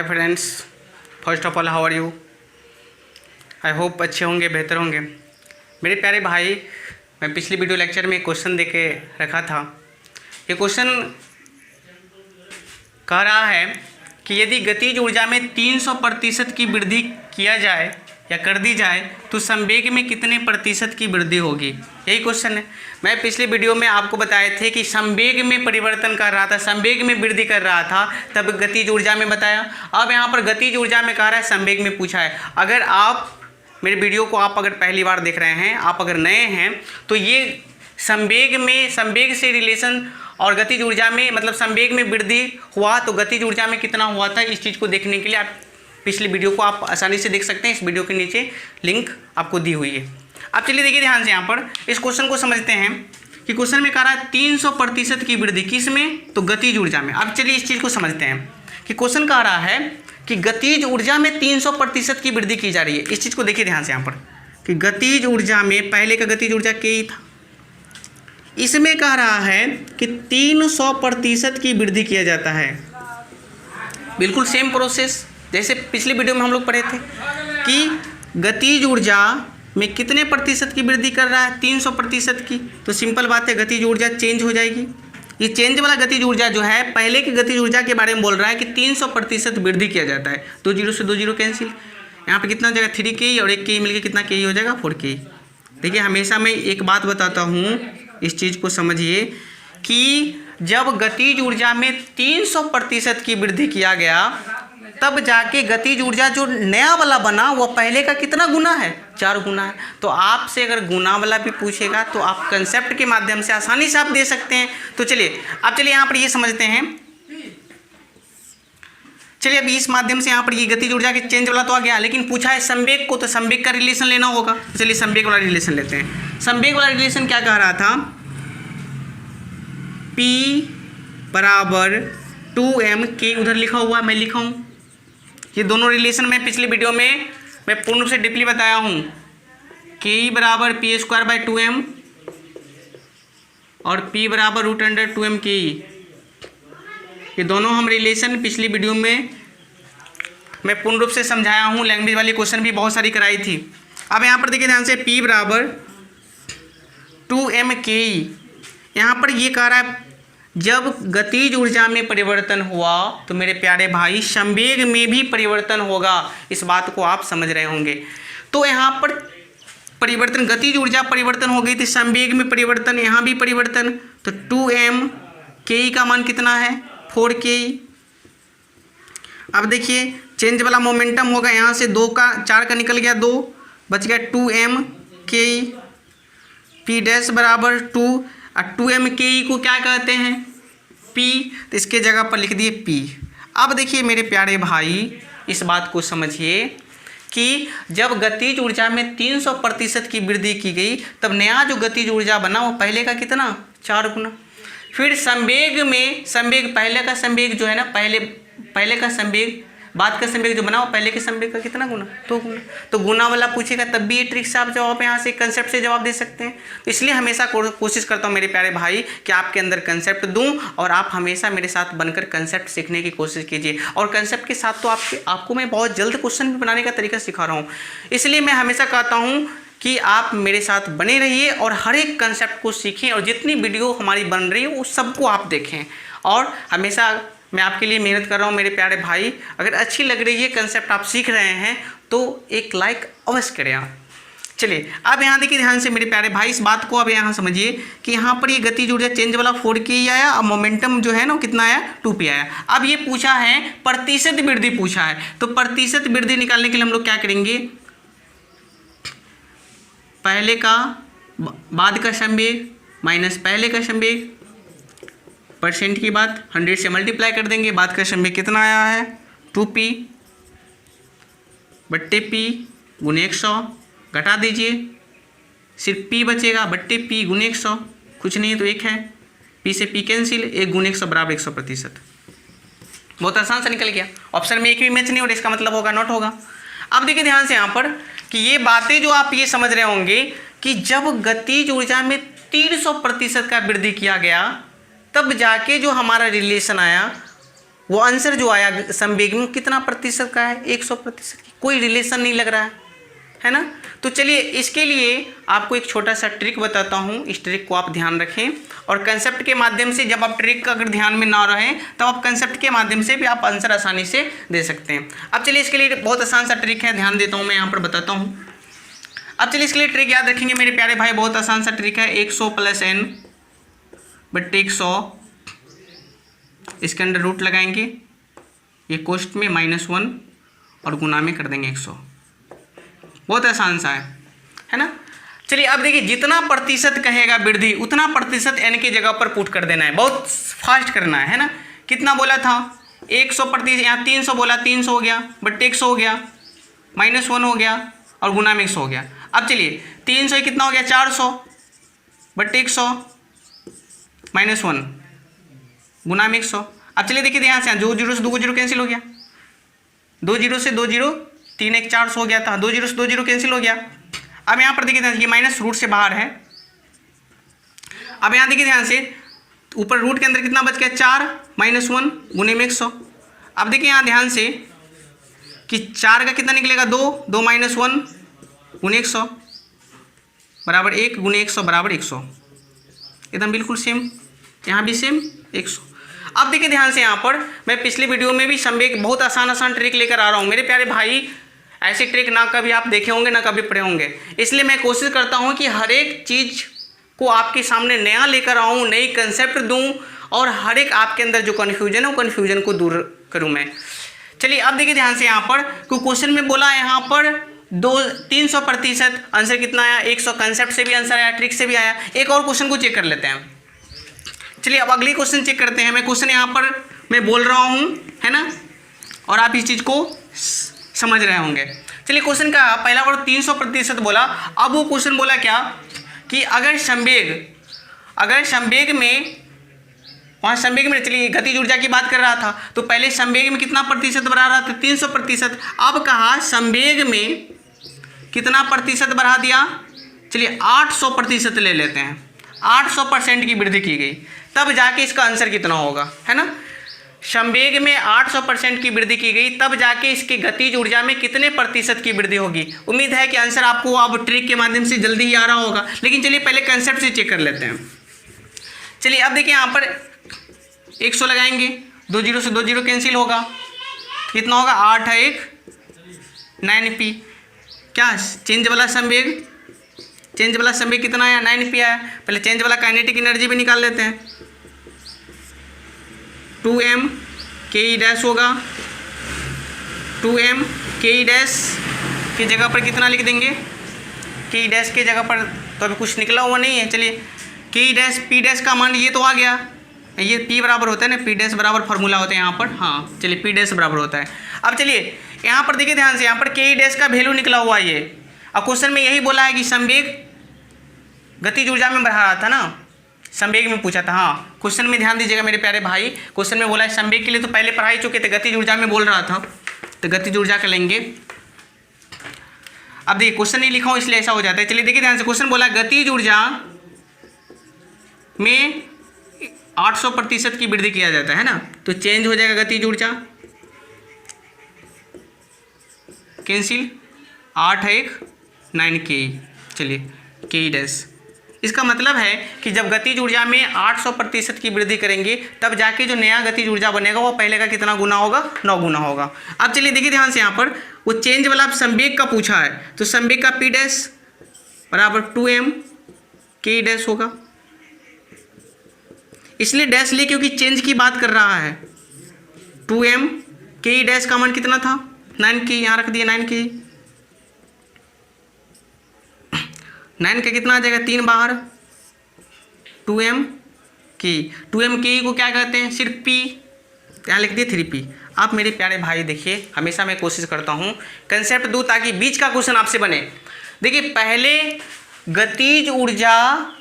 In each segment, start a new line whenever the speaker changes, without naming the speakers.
Friends, first of all how are you. I hope अच्छे होंगे, बेहतर होंगे। मेरे प्यारे भाई, मैं पिछली वीडियो लेक्चर में एक क्वेश्चन दे के रखा था। ये क्वेश्चन कह रहा है कि यदि गतिज ऊर्जा में 300% की वृद्धि किया जाए या कर दी जाए तो संवेग में कितने प्रतिशत की वृद्धि होगी। यही क्वेश्चन है। मैं पिछले वीडियो में आपको बताए थे कि संवेग में परिवर्तन कर रहा था, संवेग में वृद्धि कर रहा था, तब गतिज ऊर्जा में बताया। अब यहाँ पर गतिज ऊर्जा में कह रहा है, संवेग में पूछा है। अगर आप मेरे वीडियो को अगर पहली बार देख रहे हैं, आप अगर नए हैं, तो ये संवेग से रिलेशन और गतिज ऊर्जा में मतलब संवेग में वृद्धि हुआ तो गतिज ऊर्जा में कितना हुआ था, इस चीज़ को देखने के लिए आप पिछली वीडियो को आप आसानी से देख सकते हैं। इस वीडियो के नीचे लिंक आपको दी हुई है। अब चलिए देखिए ध्यान से, यहाँ पर इस क्वेश्चन को समझते हैं कि क्वेश्चन में कह रहा है 300% की वृद्धि, किस में, तो गतिज ऊर्जा में। अब चलिए इस चीज़ को समझते हैं कि क्वेश्चन कह रहा है कि गतिज ऊर्जा में 300% की वृद्धि की जा रही है। इस चीज़ को देखिए ध्यान से यहाँ पर कि गतिज ऊर्जा में पहले का गतिज ऊर्जा के ही था, इसमें कह रहा है कि 300% की वृद्धि किया जाता है। बिल्कुल सेम प्रोसेस जैसे पिछली वीडियो में हम लोग पढ़े थे कि गतिज ऊर्जा में कितने प्रतिशत की वृद्धि कर रहा है, 300% की। तो सिंपल बात है, गतिज ऊर्जा चेंज हो जाएगी। ये चेंज वाला गतिज ऊर्जा जो है, पहले की गतिज ऊर्जा के बारे में बोल रहा है कि 300% वृद्धि किया जाता है। 2 जीरो से 2 जीरो कैंसिल, यहाँ पे कितना हो जाएगा 3 के और 1 के मिलकर कितना के हो जाएगा 4 के। देखिए हमेशा मैं एक बात बताता हूँ, इस चीज़ को समझिए कि जब गतिज ऊर्जा में 300% की वृद्धि किया गया, तब जाके गतिज ऊर्जा जो नया वाला बना वो पहले का कितना गुना है, 4 गुना है। तो आपसे अगर गुना वाला भी पूछेगा तो आप कंसेप्ट के माध्यम से आसानी से आप दे सकते हैं। तो चलिए यहाँ पर ये समझते हैं। चलिए अभी इस माध्यम से यहाँ पर ये गतिज ऊर्जा के चेंज वाला तो आ गया, लेकिन पूछा है संवेग को, तो संवेग का रिलेशन लेना होगा। तो चलिए संवेग वाला रिलेशन लेते हैं। संवेग वाला रिलेशन क्या कह रहा था, P बराबर 2m के, उधर लिखा हुआ मैं लिखा हूँ। ये दोनों रिलेशन में पिछले वीडियो में मैं पूर्ण रूप से डीपली बताया हूँ। के बराबर p²/2m और p बराबर √2m के। ये दोनों हम रिलेशन पिछली वीडियो में मैं पूर्ण रूप से समझाया हूँ। लैंग्वेज वाली क्वेश्चन भी बहुत सारी कराई थी। अब यहाँ पर देखिए ध्यान से, p बराबर 2m के। यहाँ पर ये कह रहा है जब गतिज ऊर्जा में परिवर्तन हुआ तो मेरे प्यारे भाई संवेग में भी परिवर्तन होगा। इस बात को आप समझ रहे होंगे। तो यहाँ पर परिवर्तन, गतिज ऊर्जा परिवर्तन हो गई थी, संवेग में परिवर्तन, यहाँ भी परिवर्तन। तो 2m के का मान कितना है, 4 के। अब देखिए चेंज वाला मोमेंटम होगा, यहाँ से 4 का निकल गया, 2 बच गया 2m के। p' बराबर 2 और 2m के को क्या कहते हैं, p, तो इसके जगह पर लिख दिए p। अब देखिए मेरे प्यारे भाई, इस बात को समझिए कि जब गतिज ऊर्जा में 300% की वृद्धि की गई, तब नया जो गतिज ऊर्जा बना वो पहले का कितना, 4 गुना। फिर संवेग पहले का संवेग जो है ना, पहले का संवेग, बाद का संवेग जो बना वो पहले के संवेग का कितना गुना, 2 गुना। तो गुना वाला पूछेगा तब भी ये ट्रिक से आप जवाब यहाँ से कंसेप्ट से जवाब दे सकते हैं। तो इसलिए हमेशा कोशिश करता हूँ मेरे प्यारे भाई कि आपके अंदर कंसेप्ट दूँ और आप हमेशा मेरे साथ बनकर कंसेप्ट सीखने की कोशिश कीजिए। और कंसेप्ट के साथ तो आपको मैं बहुत जल्द क्वेश्चन भी बनाने का तरीका सिखा रहा हूँ। इसलिए मैं हमेशा कहता हूँ कि आप मेरे साथ बने रहिए और हर एक कंसेप्ट को सीखें, और जितनी वीडियो हमारी बन रही है वो सबको आप देखें। और हमेशा मैं आपके लिए मेहनत कर रहा हूँ मेरे प्यारे भाई। अगर अच्छी लग रही है, कंसेप्ट आप सीख रहे हैं, तो एक लाइक अवश्य करें आप। चलिए अब यहाँ देखिए ध्यान से मेरे प्यारे भाई, इस बात को अब यहाँ समझिए कि यहाँ पर ये गतिज ऊर्जा चेंज वाला 4 के ही आया और मोमेंटम जो है ना कितना आया, 2 p आया। अब ये पूछा है प्रतिशत वृद्धि पूछा है, तो प्रतिशत वृद्धि निकालने के लिए हम लोग क्या करेंगे, पहले का बाद का संवेग माइनस पहले का संवेग, परसेंट की बात 100 से मल्टीप्लाई कर देंगे। बाद का संवेग कितना आया है, 2p बट्टे p गुने 100, घटा दीजिए, सिर्फ p बचेगा, बट्टे p गुने 100, कुछ नहीं है तो 1 है, p से p कैंसिल, 1 गुने 100 बराबर 100%। बहुत आसान से निकल गया। ऑप्शन में एक भी मैच नहीं हो रहा, इसका मतलब होगा नॉट होगा। अब देखिए ध्यान से यहाँ पर कि ये बातें जो आप ये समझ रहे होंगे कि जब गतिज ऊर्जा में 300% का वृद्धि किया गया, तब जाके जो हमारा रिलेशन आया वो आंसर जो आया संवेग में कितना प्रतिशत का है, 100% की, कोई रिलेशन नहीं लग रहा है ना। तो चलिए इसके लिए आपको एक छोटा सा ट्रिक बताता हूँ, इस ट्रिक को आप ध्यान रखें और कंसेप्ट के माध्यम से, जब आप ट्रिक का अगर ध्यान में ना रहे तब आप कंसेप्ट के माध्यम से भी आप आंसर आसानी से दे सकते हैं। अब चलिए इसके लिए बहुत आसान सा ट्रिक है, ध्यान देता हूँ मैं यहाँ पर बताता हूँ। अब चलिए इसके लिए ट्रिक याद रखेंगे मेरे प्यारे भाई, बहुत आसान सा ट्रिक है, 100 + n बटे 100, इसके अंदर रूट लगाएंगे, ये कोष्ट में -1 और गुना में कर देंगे 100। बहुत आसान सा है ना। चलिए अब देखिए, जितना प्रतिशत कहेगा वृद्धि उतना प्रतिशत n की जगह पर पुट कर देना है, बहुत फास्ट करना है ना। कितना बोला था, 100%, यहाँ 300 बोला, 300 हो गया, बट्टे 100 हो गया, -1 हो गया और गुना में 100 हो गया। अब चलिए 300 कितना हो गया, 400 बट्टे 100 -1 गुना में 100। अब चलिए देखिए यहाँ से 2 जीरो से 2 जीरो कैंसिल हो गया, 2 जीरो से 2 जीरो, 3 1 400 हो गया था, 2 जीरो से 2 जीरो कैंसिल हो गया। अब यहाँ पर देखिए ये माइनस रूट से बाहर है। अब यहाँ देखिए ध्यान से, ऊपर रूट के अंदर कितना बच गया, 4 -1 गुने में 100। अब देखिए यहाँ ध्यान से कि 4 का कितना निकलेगा, 2 2 -1 गुने 100 बराबर 1 गुने 100 बराबर 100, एकदम बिल्कुल सेम, यहाँ भी सेम 100। अब देखिए ध्यान से, यहाँ पर मैं पिछले वीडियो में भी संवेग बहुत आसान ट्रिक लेकर आ रहा हूँ मेरे प्यारे भाई। ऐसी ट्रिक ना कभी आप देखे होंगे ना कभी पढ़े होंगे, इसलिए मैं कोशिश करता हूँ कि हर एक चीज़ को आपके सामने नया लेकर आऊँ, नई कंसेप्ट दूँ और हर एक आपके अंदर जो कन्फ्यूजन है वो कन्फ्यूजन को दूर करूँ मैं। चलिए अब देखिए ध्यान से, यहाँ पर क्वेश्चन में बोला यहाँ पर 300% आंसर कितना आया, 100 कंसेप्ट से भी आंसर आया, ट्रिक से भी आया। एक और क्वेश्चन को चेक कर लेते हैं। चलिए अब अगली क्वेश्चन चेक करते हैं। मैं क्वेश्चन यहाँ पर मैं बोल रहा हूँ, है ना, और आप इस चीज़ को समझ रहे होंगे। चलिए क्वेश्चन का पहला वर्ड 300% बोला। अब वो क्वेश्चन बोला क्या कि अगर संवेग में, वहाँ संवेग में, चलिए गतिज ऊर्जा की बात कर रहा था तो पहले संवेग में कितना प्रतिशत बढ़ा रहा था, 300%। अब कहा संवेग में कितना प्रतिशत बढ़ा दिया, चलिए 800% ले लेते हैं, 800% की वृद्धि की गई, तब जाके इसका आंसर कितना होगा, है ना। संवेग में 800% की वृद्धि की गई, तब जाके इसकी गतिज ऊर्जा में कितने प्रतिशत की वृद्धि होगी। उम्मीद है कि आंसर आपको अब ट्रिक के माध्यम से जल्दी ही आ रहा होगा, लेकिन चलिए पहले कंसेप्ट से चेक कर लेते हैं। चलिए अब देखिए यहाँ पर 100 लगाएंगे, 2 जीरो से 2 जीरो कैंसिल होगा, कितना होगा, 8 है 1 9p। क्या चेंज वाला संवेग, चेंज वाला संवेग कितना आया, 9p आया। पहले चेंज वाला काइनेटिक एनर्जी भी निकाल लेते हैं, 2m ke' होगा, 2m ke' की जगह पर कितना लिख देंगे, ke' की जगह पर तो अभी कुछ निकला हुआ नहीं है। चलिए ke' p' का मान ये तो आ गया, ये p बराबर होता है ना, p' बराबर फार्मूला होता है यहाँ पर, हाँ चलिए p' बराबर होता है। अब चलिए यहाँ पर देखिए ध्यान से, यहाँ पर ke' का वैल्यू निकला हुआ है ये। अब क्वेश्चन में यही बोला है कि संवेग गतिज ऊर्जा में बढ़ा रहा था ना, संवेग में पूछा था। हाँ क्वेश्चन में ध्यान दीजिएगा मेरे प्यारे भाई, क्वेश्चन में बोला है संवेग के लिए तो पहले पढ़ा ही चुके थे, गतिज ऊर्जा में बोल रहा था तो गतिज ऊर्जा का लेंगे। अब देखिए क्वेश्चन नहीं लिखा हूँ इसलिए ऐसा हो जाता है। चलिए देखिए ध्यान से, क्वेश्चन बोला गतिज ऊर्जा में 800% की वृद्धि किया जाता है ना, तो चेंज हो जाएगा गतिज ऊर्जा, कैंसिल, 8 है 1 9k। चलिए ke', इसका मतलब है कि जब गतिज ऊर्जा में 800% की वृद्धि करेंगे तब जाके जो नया गतिज ऊर्जा बनेगा वो पहले का कितना गुना होगा, 9 गुना होगा। अब चलिए देखिए ध्यान से, यहाँ पर वो चेंज वाला संवेग का पूछा है तो संवेग का p' बराबर 2m ke' होगा, इसलिए डैश लिए क्योंकि चेंज की बात कर रहा है। 2m ke' का मान कितना था, 9k, यहाँ रख दिया 9k, 9 का कितना आ जाएगा, 3 बाहर, 2m के को क्या कहते हैं, सिर्फ p, यहाँ लिख दिए 3p। आप मेरे प्यारे भाई देखिए, हमेशा मैं कोशिश करता हूँ कंसेप्ट दूँ ताकि बीच का क्वेश्चन आपसे बने। देखिए पहले गतिज ऊर्जा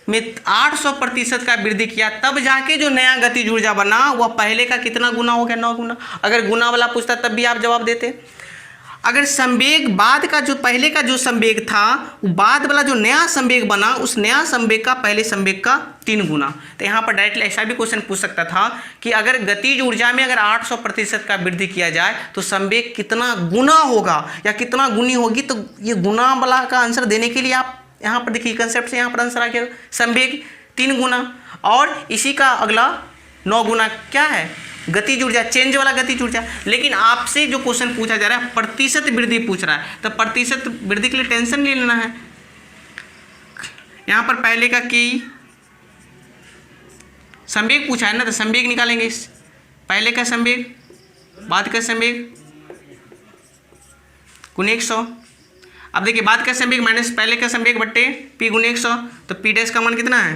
में 800% का वृद्धि किया, तब जाके जो नया गतिज ऊर्जा बना वह पहले का कितना गुना हो गया, 9 गुना। अगर गुना वाला पूछता तब भी आप जवाब देते। अगर संवेग बाद का जो पहले का जो संवेग था वो बाद वाला जो नया संवेग बना उस नया संवेग का पहले संवेग का 3 गुना। तो यहाँ पर डायरेक्टली ऐसा भी क्वेश्चन पूछ सकता था कि अगर गतिज ऊर्जा में अगर 800% का वृद्धि किया जाए तो संवेग कितना गुना होगा या कितना गुनी होगी। तो ये गुना वाला का आंसर देने के लिए आप यहाँ पर देखिए कंसेप्ट से यहाँ पर आंसर आ गया संवेग 3 गुना, और इसी का अगला 9 गुना क्या है गतिज ऊर्जा, चेंज वाला गतिज ऊर्जा। लेकिन आपसे जो क्वेश्चन पूछा जा रहा है प्रतिशत वृद्धि पूछ रहा है, तो प्रतिशत वृद्धि के लिए टेंशन नहीं लेना है। यहाँ पर पहले का की संवेग पूछा है ना, तो संवेग निकालेंगे, पहले का संवेग बाद का संवेग गुने 100। अब देखिए बाद का संवेग माइनस पहले का संवेग बट्टे पी गुने 100, तो पी डैश का मान कितना है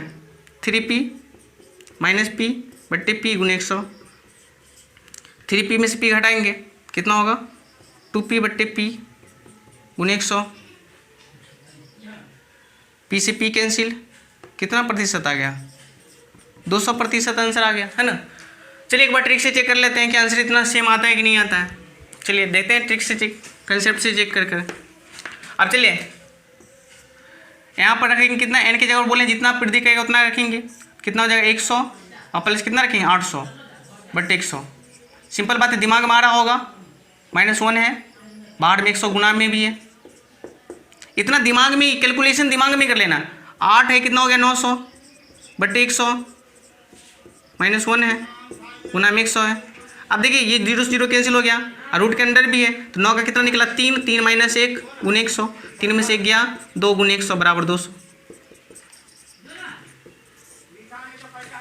3p माइनस पी बट्टे पी गुने 100। 3p में से p घटाएंगे कितना होगा 2p बट्टे p गुने 100। p से p कैंसिल, कितना प्रतिशत आ गया 200% आंसर आ गया है ना। चलिए एक बार ट्रिक से चेक कर लेते हैं कि आंसर इतना सेम आता है कि नहीं आता है। चलिए देखते हैं ट्रिक से चेक, कंसेप्ट से चेक कर कर। अब चलिए यहाँ पर रखेंगे कितना, n की जगह बोले जितना वृद्धि करेगा उतना रखेंगे, कितना हो जाएगा 100 और प्लस कितना रखेंगे 800 बट्टे 100। सिंपल बात है, दिमाग में आ रहा होगा -1 है, बाहर में 100 गुना में भी है, इतना दिमाग में कैलकुलेशन दिमाग में कर लेना। 8 है कितना हो गया 900 बट्टे 100 -1 है गुना में 100 है। अब देखिए ये 0 0 कैंसिल हो गया और रूट के अंदर भी है, तो 9 का कितना निकला 3, 3 माइनस 1 गुने 100, 3 में से 1 गया 2 गुने 100 बराबर 200।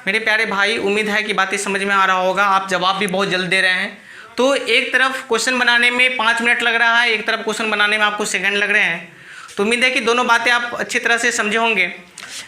मेरे प्यारे भाई उम्मीद है कि बातें समझ में आ रहा होगा, आप जवाब भी बहुत जल्द दे रहे हैं। तो एक तरफ क्वेश्चन बनाने में 5 मिनट लग रहा है, एक तरफ क्वेश्चन बनाने में आपको सेकंड लग रहे हैं, तो उम्मीद है कि दोनों बातें आप अच्छी तरह से समझे होंगे।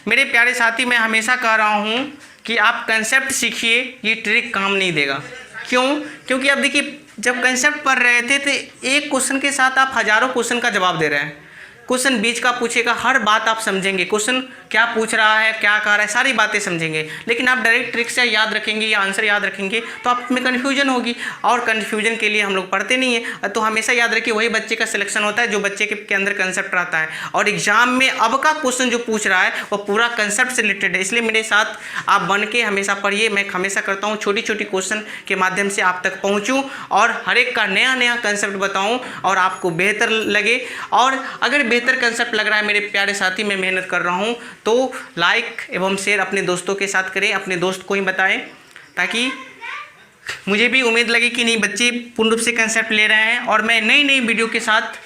मेरे प्यारे साथी मैं हमेशा कह रहा हूँ कि आप कंसेप्ट सीखिए, ये ट्रिक काम नहीं देगा। क्यों? क्योंकि अब देखिए जब कंसेप्ट पढ़ रहे थे तो एक क्वेश्चन के साथ आप हज़ारों क्वेश्चन का जवाब दे रहे हैं। क्वेश्चन बीच का पूछेगा, हर बात आप समझेंगे, क्वेश्चन क्या पूछ रहा है क्या कह रहा है सारी बातें समझेंगे, लेकिन आप डायरेक्ट ट्रिक से याद रखेंगे या आंसर याद रखेंगे तो आप में कन्फ्यूजन होगी, और कन्फ्यूजन के लिए हम लोग पढ़ते नहीं है। तो हमेशा याद रखिए वही बच्चे का सिलेक्शन होता है जो बच्चे के अंदर कंसेप्ट रहता है, और एग्जाम में अब का क्वेश्चन जो पूछ रहा है वो पूरा कंसेप्ट से रिलेटेड है। इसलिए मेरे साथ आप बन के हमेशा पढ़िए। मैं हमेशा करता हूँ छोटी छोटी क्वेश्चन के माध्यम से आप तक पहुँचूँ और हर एक का नया नया कंसेप्ट बताऊँ और आपको बेहतर लगे। और अगर बेहतर कंसेप्ट लग रहा है मेरे प्यारे साथी, मैं मेहनत कर रहा हूँ, तो लाइक एवं शेयर अपने दोस्तों के साथ करें, अपने दोस्त को ही बताएं, ताकि मुझे भी उम्मीद लगे कि नहीं बच्चे पूर्ण रूप से कंसेप्ट ले रहे हैं और मैं नई नई वीडियो के साथ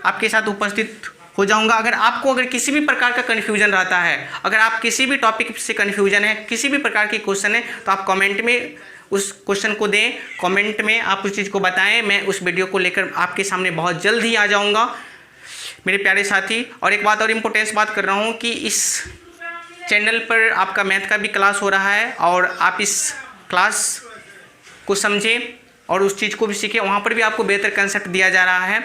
आपके साथ उपस्थित हो जाऊंगा। अगर किसी भी प्रकार का कन्फ्यूजन रहता है, अगर आप किसी भी टॉपिक से कन्फ्यूजन है, किसी भी प्रकार की क्वेश्चन है, तो आप कमेंट में उस क्वेश्चन को दें, कमेंट में आप उस चीज़ को बताएं। मैं उस वीडियो को लेकर आपके सामने बहुत जल्द ही आ जाऊँगा मेरे प्यारे साथी। और एक बात और इम्पोर्टेंस बात कर रहा हूँ कि इस चैनल पर आपका मैथ का भी क्लास हो रहा है और आप इस क्लास को समझें और उस चीज़ को भी सीखें। वहाँ पर भी आपको बेहतर कंसेप्ट दिया जा रहा है,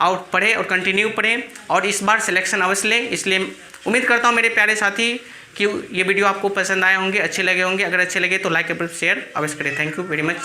और पढ़ें और कंटिन्यू पढ़ें और इस बार सिलेक्शन अवश्य लें। इसलिए उम्मीद करता हूँ मेरे प्यारे साथी कि ये वीडियो आपको पसंद आए होंगे, अच्छे लगे होंगे। अगर अच्छे लगे तो लाइक और शेयर अवश्य करें। Thank you very much.